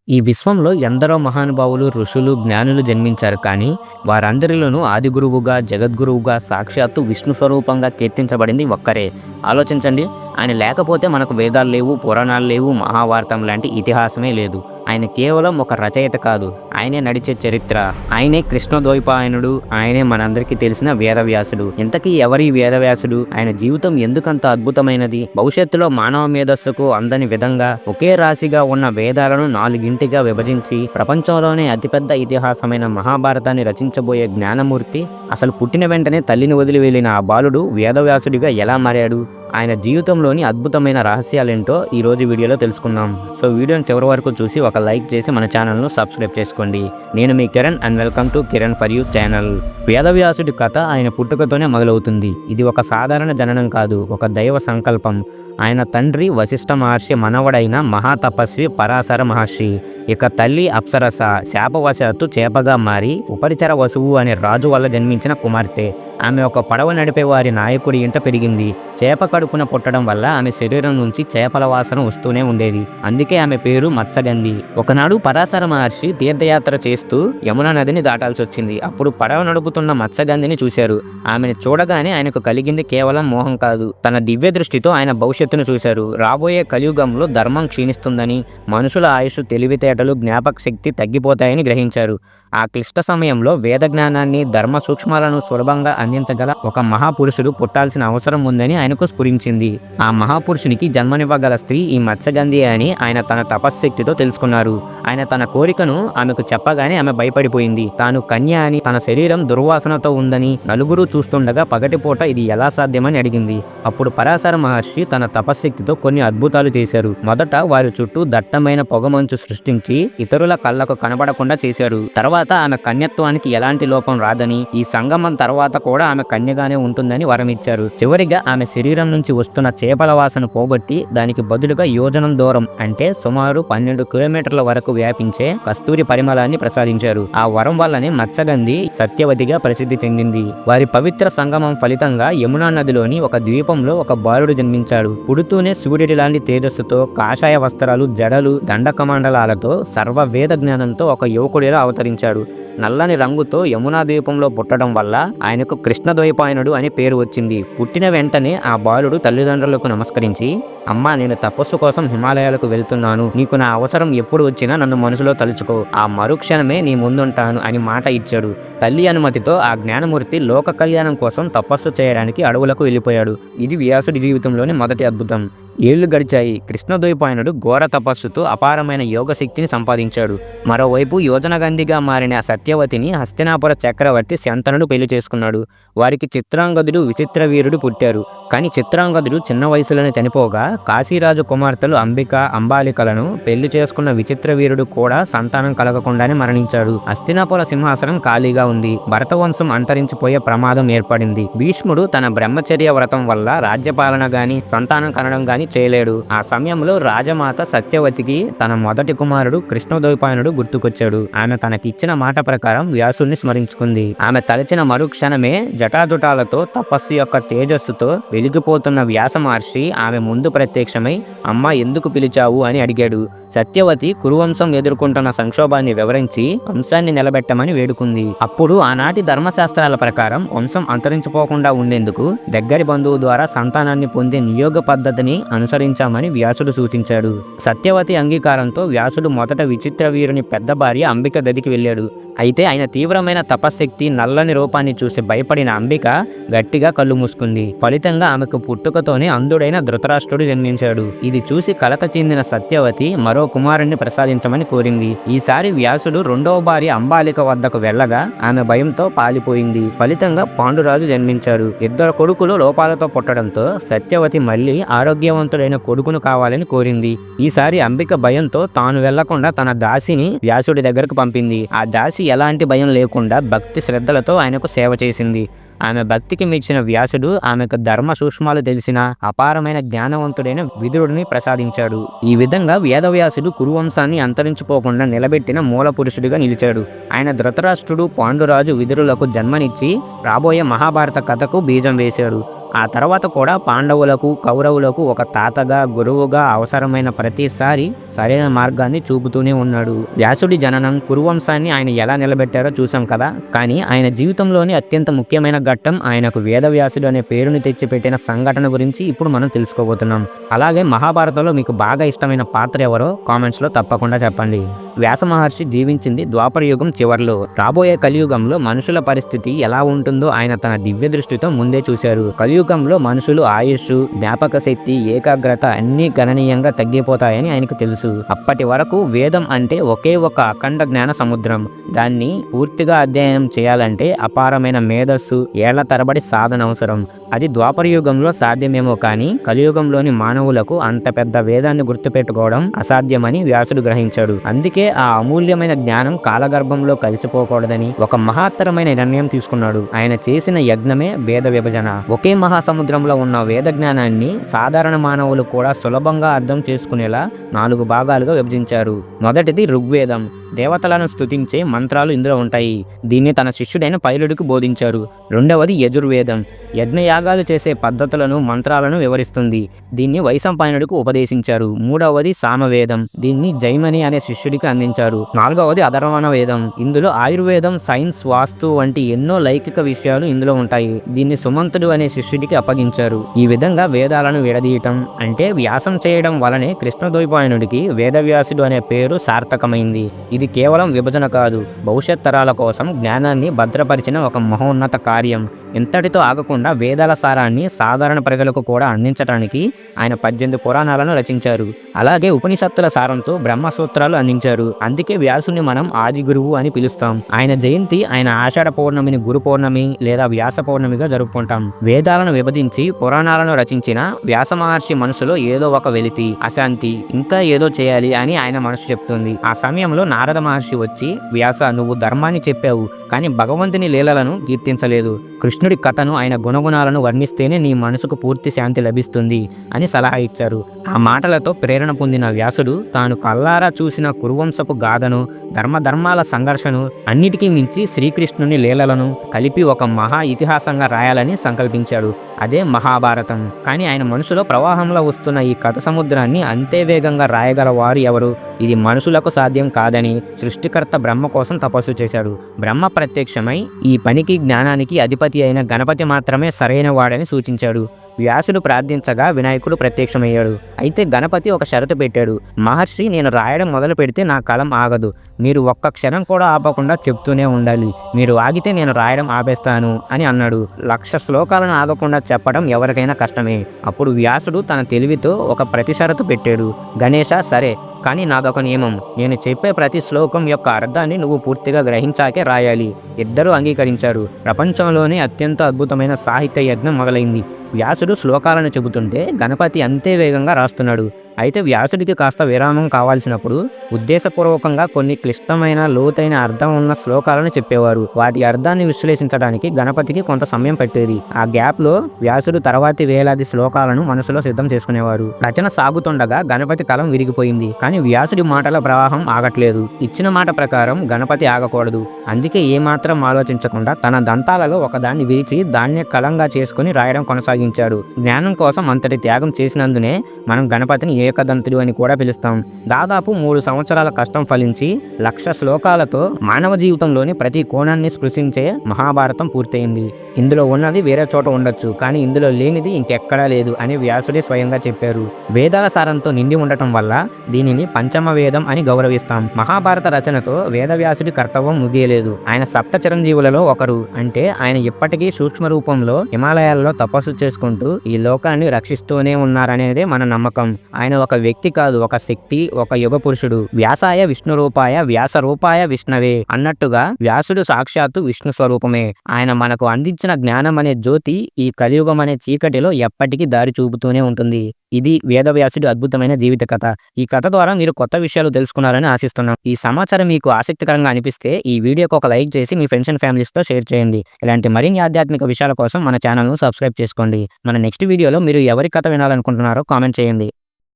ఈ విశ్వంలో ఎందరో మహానుభావులు, ఋషులు, జ్ఞానులు జన్మించారు. కానీ వారందరిలోనూ ఆది గురువుగా, జగద్గురువుగా, సాక్షాత్తు విష్ణు స్వరూపంగా కీర్తించబడింది ఒక్కరే. ఆలోచించండి. ఆయన లేకపోతే మనకు వేదాలు లేవు, పురాణాలు లేవు, మహాభారతం లాంటి ఇతిహాసమే లేదు. ఆయన కేవలం ఒక రచయిత కాదు, ఆయనే నడిచే చరిత్ర. ఆయనే కృష్ణద్వైపాయనుడు. ఆయనే మనందరికీ తెలిసిన వేదవ్యాసుడు. ఇంతకీ ఎవరి వేదవ్యాసుడు? ఆయన జీవితం ఎందుకంత అద్భుతమైనది? భవిష్యత్తులో మానవ మేధస్సుకు అందని విధంగా ఒకే రాశిగా ఉన్న వేదాలను నాలుగింటిగా విభజించి ప్రపంచంలోనే అతిపెద్ద ఇతిహాసమైన మహాభారతాన్ని రచించబోయే జ్ఞానమూర్తి అసలు పుట్టిన వెంటనే తల్లిని వదిలి వెళ్ళిన ఆ బాలుడు వేదవ్యాసుడిగా ఎలా మారాడు? ఆయన జీవితంలోని అద్భుతమైన రహస్యాలేంటో ఈ రోజు వీడియోలో తెలుసుకుందాం. సో వీడియోని చివరి వరకు చూసి ఒక లైక్ చేసి మన ఛానల్ను సబ్స్క్రైబ్ చేసుకోండి. నేను మీ Kiran and welcome to Kiran for you channel. వేదవ్యాసుడి కథ ఆయన పుట్టుకతోనే మొదలవుతుంది. ఇది ఒక సాధారణ జననం కాదు, ఒక దైవ సంకల్పం. ఆయన తండ్రి వశిష్ఠ మహర్షి మనవడైన మహాతపస్వి పరాశర మహర్షి. ఇక తల్లి అప్సరస శాపవశాత్తు చేపగా మారి ఉపరిచర వసువు అనే రాజు వల్ల జన్మించిన కుమార్తె. ఆమె ఒక పడవ నడిపే వారి నాయకుడి ఇంట పెరిగింది. చేప కడుపున పుట్టడం వల్ల ఆమె శరీరం నుంచి చేపల వాసన వస్తూనే ఉండేది. అందుకే ఆమె పేరు మత్స్యగంధి. ఒకనాడు పరాశర మహర్షి తీర్థయాత్ర చేస్తూ యమునా నదిని దాటాల్సి వచ్చింది. అప్పుడు పడవ నడుపుతున్న మత్స్యగంధిని చూశారు. ఆమెను చూడగానే ఆయనకు కలిగింది కేవలం మోహం కాదు, తన దివ్య దృష్టితో ఆయన భవిష్యత్తును చూశారు. రాబోయే కలియుగంలో ధర్మం క్షీణిస్తుందని, మనుషుల ఆయుష్, తెలివితేటలు, జ్ఞాపక శక్తి తగ్గిపోతాయని గ్రహించారు. ఆ క్లిష్ట సమయంలో వేద జ్ఞానాన్ని, ధర్మ సూక్ష్మాలను సులభంగా అందించగల ఒక మహాపురుషుడు పుట్టాల్సిన అవసరం ఉందని ఆయనకు స్ఫురించింది. ఆ మహాపురుషునికి జన్మనివ్వగల స్త్రీ ఈ మత్స్యగంధి అని ఆయన తన తపశ్శక్తితో తెలుసుకున్నారు. ఆయన తన కోరికను ఆమెకు చెప్పగానే ఆమె భయపడిపోయింది. తాను కన్య అని, తన శరీరం దుర్వాసనతో ఉందని నలుగురు చూస్తుండగా పగటిపూట ఇది ఎలా సాధ్యమని అడిగింది. అప్పుడు పరాశర మహర్షి తన తపశ్శక్తితో కొన్ని అద్భుతాలు చేశారు. మొదట వారి చుట్టూ దట్టమైన పొగమంచు సృష్టించి ఇతరుల కళ్ళకు కనబడకుండా చేశారు. తర్వాత ఆమె కన్యత్వానికి ఎలాంటి లోపం రాదని, ఈ సంగమం తర్వాత కూడా ఆమె కన్యగానే ఉంటుందని వరమిచ్చారు. చివరిగా ఆమె శరీరం నుంచి వస్తున్న చేపల వాసన పోగొట్టి దానికి బదులుగా యోజనం దూరం అంటే సుమారు 12 కిలోమీటర్ల వరకు వ్యాపించే కస్తూరి పరిమళాన్ని ప్రసాదించారు. ఆ వరం వల్లనే మత్స్యగంధి సత్యవతిగా ప్రసిద్ధి చెందింది. వారి పవిత్ర సంగమం ఫలితంగా యమునా నదిలోని ఒక ద్వీపంలో ఒక బాలుడు జన్మించాడు. పుడుతూనే సూర్యుడి లాంటి తేజస్సుతో, కాషాయ వస్త్రాలు, జడలు, దండకమండలాలతో, సర్వ వేద జ్ఞానంతో ఒక యువకుడిలా అవతరించాడు. నల్లని రంగుతో యమునా ద్వీపంలో పుట్టడం వల్ల ఆయనకు కృష్ణద్వైపాయనుడు అని పేరు వచ్చింది. పుట్టిన వెంటనే ఆ బాలుడు తల్లిదండ్రులకు నమస్కరించి, అమ్మా, నేను తపస్సు కోసం హిమాలయాలకు వెళ్తున్నాను. నీకు నా అవసరం ఎప్పుడు వచ్చినా నన్ను మనసులో తలుచుకో. ఆ మరుక్షణమే నీ ముందుంటాను అని మాట ఇచ్చాడు. తల్లి అనుమతితో ఆ జ్ఞానమూర్తి లోక కళ్యాణం కోసం తపస్సు చేయడానికి అడవులకు వెళ్ళిపోయాడు. ఇది వ్యాసుడి జీవితంలోని మొదటి అద్భుతం. ఏళ్లు గడిచాయి. కృష్ణద్వైపాయనుడు ఘోర తపస్సుతో అపారమైన యోగశక్తిని సంపాదించాడు. మరోవైపు యోజనగంధిగా మారిన సత్యవతిని హస్తినాపుర చక్రవర్తి శంతనుడు పెళ్లి చేసుకున్నాడు. వారికి చిత్రాంగదుడు, విచిత్ర వీరుడు పుట్టారు. కానీ చిత్రాంగదుడు చిన్న వయసులోనే చనిపోగా కాశీరాజు కుమార్తెలు అంబిక, అంబాలికలను పెళ్లి చేసుకున్న విచిత్ర వీరుడు కూడా సంతానం కలగకుండానే మరణించాడు. హస్తినాపుర సింహాసనం ఖాళీగా ఉంది. భరతవంశం అంతరించిపోయే ప్రమాదం ఏర్పడింది. భీష్ముడు తన బ్రహ్మచర్య వ్రతం వల్ల రాజ్యపాలన గాని, సంతానం కనడం గాని చేయలేడు. ఆ సమయంలో రాజమాత సత్యవతికి తన మొదటి కుమారుడు కృష్ణద్వైపాయనుడు గుర్తుకొచ్చాడు. ఆమె తనకిచ్చిన మాట ప్రకారం వ్యాసుడిని స్మరించుకుంది. ఆమె తలచిన మరుక్షణమే జటాజుటాలతో, తపస్సు యొక్క తేజస్సుతో వెలిగిపోతున్న వ్యాస మహర్షి ఆమె ముందు ప్రత్యక్షమై, అమ్మా, ఎందుకు పిలిచావు అని అడిగాడు. సత్యవతి కురువంశం ఎదుర్కొంటున్న సంక్షోభాన్ని వివరించి వంశాన్ని నిలబెట్టమని వేడుకుంది. అప్పుడు ఆనాటి ధర్మశాస్త్రాల ప్రకారం వంశం అంతరించిపోకుండా ఉండేందుకు దగ్గరి బంధువు ద్వారా సంతానాన్ని పొందే నియోగ పద్ధతిని అనుసరించామని వ్యాసుడు సూచించాడు. సత్యవతి అంగీకారంతో వ్యాసుడు మొదట విచిత్ర వీరుని పెద్ద భార్య అంబిక గదికి వెళ్ళాడు. అయితే ఆయన తీవ్రమైన తపశ్శక్తి, నల్లని రూపాన్ని చూసి భయపడిన అంబిక గట్టిగా కళ్ళు మూసుకుంది. ఫలితంగా ఆమెకు పుట్టుకతోనే అంధుడైన ధృతరాష్ట్రుడు జన్మించాడు. ఇది చూసి కలత చెందిన సత్యవతి మరో కుమారుణ్ణి ప్రసాదించమని కోరింది. ఈసారి వ్యాసుడు రెండవ భార్య అంబాలిక వద్దకు వెళ్ళగా ఆమె భయంతో పాలిపోయింది. ఫలితంగా పాండురాజు జన్మించాడు. ఇద్దరు కొడుకులు లోపాలతో పుట్టడంతో సత్యవతి మళ్ళీ ఆరోగ్యవంతుడైన కొడుకును కావాలని కోరింది. ఈసారి అంబిక భయంతో తాను వెళ్లకుండా తన దాసిని వ్యాసుడి దగ్గరకు పంపింది. ఆ దాసి ఎలాంటి భయం లేకుండా భక్తి శ్రద్ధలతో ఆయనకు సేవ చేసింది. ఆమె భక్తికి మెచ్చిన వ్యాసుడు ఆమెకు ధర్మ సూక్ష్మాలు తెలిసిన అపారమైన జ్ఞానవంతుడైన విదురుడిని ప్రసాదించాడు. ఈ విధంగా వేదవ్యాసుడు కురువంశాన్ని అంతరించిపోకుండా నిలబెట్టిన మూల పురుషుడిగా నిలిచాడు. ఆయన ధృతరాష్ట్రుడు, పాండురాజు, విదురులకు జన్మనిచ్చి రాబోయే మహాభారత కథకు బీజం వేశాడు. ఆ తర్వాత కూడా పాండవులకు కౌరవులకు ఒక తాతగా గురువుగా అవసరమైన ప్రతిసారి సరైన మార్గాన్ని చూపుతూనే ఉన్నాడు. వ్యాసుడి జననం కురువంశాన్ని ఆయన ఎలా నిలబెట్టారో చూసాం కదా. కానీ ఆయన జీవితంలోని అత్యంత ముఖ్యమైన ఘట్టం ఆయనకు వేదవ్యాసుడు అనే పేరుని తెచ్చిపెట్టిన సంఘటన గురించి ఇప్పుడు మనం తెలుసుకోబోతున్నాం. అలాగే మహాభారతంలో మీకు బాగా ఇష్టమైన పాత్ర ఎవరో కామెంట్స్ లో తప్పకుండా చెప్పండి. వ్యాస మహర్షి జీవించింది ద్వాపర యుగం చివర్లో. రాబోయే కలియుగంలో మనుషుల పరిస్థితి ఎలా ఉంటుందో ఆయన తన దివ్య దృష్టితో ముందే చూశారు. కలియుగంలో మనుషులు ఆయుష్, జ్ఞాపక శక్తి, ఏకాగ్రత అన్నీ గణనీయంగా తగ్గిపోతాయని ఆయనకు తెలుసు. అప్పటి వరకు వేదం అంటే ఒకే ఒక అఖండ జ్ఞాన సముద్రం. దాన్ని పూర్తిగా అధ్యయనం చేయాలంటే అపారమైన మేధస్సు, ఏళ్ల తరబడి సాధన అవసరం. అది ద్వాపర యుగంలో సాధ్యమేమో కానీ కలియుగంలోని మానవులకు అంత పెద్ద వేదాన్ని గుర్తుపెట్టుకోవడం అసాధ్యమని వ్యాసుడు గ్రహించాడు. అందుకే ఆ అమూల్యమైన జ్ఞానం కాలగర్భంలో కలిసిపోకూడదని ఒక మహత్తరమైన నిర్ణయం తీసుకున్నాడు. ఆయన చేసిన యజ్ఞమే వేద విభజన. ఒకే మహాసముద్రంలో ఉన్న వేద జ్ఞానాన్ని సాధారణ మానవులు కూడా సులభంగా అర్థం చేసుకునేలా 4 భాగాలుగా విభజించారు. మొదటిది ఋగ్వేదం. దేవతలను స్తుతించే మంత్రాలు ఇందులో ఉంటాయి. దీన్ని తన శిష్యుడైన పైలుడికి బోధించారు. రెండవది యజుర్వేదం. యజ్ఞయాగాలు చేసే పద్ధతులను, మంత్రాలను వివరిస్తుంది. దీన్ని వైశంపాయనుడికి ఉపదేశించారు. మూడవది సామవేదం. దీన్ని జైమని అనే శిష్యుడికి అందించారు. నాలుగవది అధర్వణ వేదం. ఇందులో ఆయుర్వేదం, సైన్స్, వాస్తు వంటి ఎన్నో లౌకిక విషయాలు ఇందులో ఉంటాయి. దీన్ని సుమంతుడు అనే శిష్యుడికి అప్పగించారు. ఈ విధంగా వేదాలను విడదీయటం అంటే వ్యాసం చేయడం వలనే కృష్ణద్వైపాయనుడికి వేదవ్యాసుడు అనే పేరు సార్థకమైంది. ఇది కేవలం విభజన కాదు, భవిష్యత్ తరాల కోసం జ్ఞానాన్ని భద్రపరిచిన ఒక మహోన్నత కార్యం. ఇంతటితో ఆగకుండా వేదాల సారాన్ని సాధారణ ప్రజలకు కూడా అందించడానికి ఆయన 18 పురాణాలను రచించారు. అలాగే ఉపనిషత్తుల సారంతో బ్రహ్మసూత్రాలు అందించారు. అందుకే వ్యాసుని మనం ఆది గురువు అని పిలుస్తాం. ఆయన జయంతి ఆయన ఆషాఢ పౌర్ణమిని గురు పౌర్ణమి లేదా వ్యాస పౌర్ణమిగా జరుపుకుంటాం. వేదాలను విభజించి పురాణాలను రచించిన వ్యాస మహర్షి మనసులో ఏదో ఒక వెలితి, అశాంతి, ఇంకా ఏదో చేయాలి అని ఆయన మనసు చెప్తుంది. ఆ సమయంలో నారద మహర్షి వచ్చి, వ్యాస, నువ్వు ధర్మాన్ని చెప్పావు కానీ భగవంతుని లీలలను కీర్తించలేదు. కృష్ణుడి కథను, ఆయన గుణగుణాలను వర్ణిస్తేనే నీ మనసుకు పూర్తి శాంతి లభిస్తుంది అని సలహా ఇచ్చారు. ఆ మాటలతో ప్రేరణ పొందిన వ్యాసుడు తాను కల్లారా చూసిన కురువంశపు గాథను, ధర్మాల సంఘర్షను అన్నిటికీ మించి శ్రీకృష్ణుని లీలలను కలిపి ఒక మహా ఇతిహాసంగా రాయాలని సంకల్పించాడు. అదే మహాభారతం. కానీ ఆయన మనసులో ప్రవాహంలో వస్తున్న ఈ కథ సముద్రాన్ని అంతే వేగంగా రాయగల వారు ఎవరు? ఇది మనుషులకు సాధ్యం కాదని సృష్టికర్త బ్రహ్మ కోసం తపస్సు చేశాడు. బ్రహ్మ ప్రత్యక్షమై ఈ పనికి, జ్ఞానానికి అధిపతి అయిన గణపతి మాత్రమే సరైన వాడని సూచించాడు. వ్యాసుడు ప్రార్థించగా వినాయకుడు ప్రత్యక్షమయ్యాడు. అయితే గణపతి ఒక షరతు పెట్టాడు. మహర్షి, నేను రాయడం మొదలు పెడితే నా కలం ఆగదు. మీరు ఒక్క క్షణం కూడా ఆపకుండా చెప్తూనే ఉండాలి. మీరు ఆగితే నేను రాయడం ఆపేస్తాను అని అన్నాడు. 1,00,000 శ్లోకాలను ఆగకుండా చెప్పడం ఎవరికైనా కష్టమే. అప్పుడు వ్యాసుడు తన తెలివితో ఒక ప్రతిషరతు పెట్టాడు. గణేశ, సరే, కానీ నాదొక నియమం. నేను చెప్పే ప్రతి శ్లోకం యొక్క అర్థాన్ని నువ్వు పూర్తిగా గ్రహించాకే రాయాలి. ఇద్దరూ అంగీకరించారు. ప్రపంచంలోనే అత్యంత అద్భుతమైన సాహిత్య యజ్ఞం మొదలైంది. వ్యాసుడు శ్లోకాలను చెబుతుంటే గణపతి అంతే వేగంగా రాస్తున్నాడు. అయితే వ్యాసుడికి కాస్త విరామం కావాల్సినప్పుడు ఉద్దేశపూర్వకంగా కొన్ని క్లిష్టమైన, లోతైన అర్థం ఉన్న శ్లోకాలను చెప్పేవారు. వాటి అర్థాన్ని విశ్లేషించడానికి గణపతికి కొంత సమయం పట్టేది. ఆ గ్యాప్ లో వ్యాసుడు తర్వాతి వేలాది శ్లోకాలను మనసులో సిద్ధం చేసుకునేవారు. రచన సాగుతుండగా గణపతి కలం విరిగిపోయింది. కానీ వ్యాసుడి మాటల ప్రవాహం ఆగట్లేదు. ఇచ్చిన మాట ప్రకారం గణపతి ఆగకూడదు. అందుకే ఏమాత్రం ఆలోచించకుండా తన దంతాలలో ఒకదాన్ని విరిచి దాన్నే కలంగా చేసుకుని రాయడం కొనసాగించాడు. జ్ఞానం కోసం అంతటి త్యాగం చేసినందునే మనం గణపతిని ఏకదంతుడు అని కూడా పిలుస్తాం. దాదాపు 3 సంవత్సరాల కష్టం ఫలించి 1,00,000 శ్లోకాలతో మానవ జీవితంలోని ప్రతి కోణాన్ని స్పృశించే మహాభారతం పూర్తయింది. ఇందులో ఉన్నది వేరే చోట ఉండొచ్చు, కానీ ఇందులో లేనిది ఇంకెక్కడా లేదు అని వ్యాసుడే స్వయంగా చెప్పారు. వేదాల సారంతో నిండి ఉండటం వల్ల దీనిని పంచమ వేదం అని గౌరవిస్తాం. మహాభారత రచనతో వేదవ్యాసుడి కర్తవ్యం ముగియలేదు. ఆయన సప్త చిరంజీవులలో ఒకరు. అంటే ఆయన ఇప్పటికీ సూక్ష్మ రూపంలో హిమాలయాల్లో తపస్సు చేసుకుంటూ ఈ లోకాన్ని రక్షిస్తూనే ఉన్నారనేదే మన నమ్మకం. ఆయన ఒక వ్యక్తి కాదు, ఒక శక్తి, ఒక యుగ పురుషుడు. వ్యాసాయ విష్ణు రూపాయ వ్యాస రూపాయ విష్ణవే అన్నట్టుగా వ్యాసుడు సాక్షాత్తు విష్ణు స్వరూపమే. ఆయన మనకు అందించిన జ్ఞానం అనే జ్యోతి ఈ కలియుగం అనే చీకటిలో ఎప్పటికీ దారి చూపుతూనే ఉంటుంది. ఇది వేదవ్యాసుడి అద్భుతమైన జీవిత కథ. ఈ కథ ద్వారా మీరు కొత్త విషయాలు తెలుసుకున్నారని ఆశిస్తున్నాం. ఈ సమాచారం మీకు ఆసక్తికరంగా అనిపిస్తే ఈ వీడియోకి ఒక లైక్ చేసి మీ ఫ్రెండ్స్ అండ్ ఫ్యామిలీస్తో షేర్ చేయండి. ఇలాంటి మరిన్ని ఆధ్యాత్మిక విషయాల కోసం మన ఛానల్ను సబ్స్క్రైబ్ చేసుకోండి. మన నెక్స్ట్ వీడియోలో మీరు ఎవరి కథ వినాలనుకుంటున్నారో కామెంట్ చేయండి.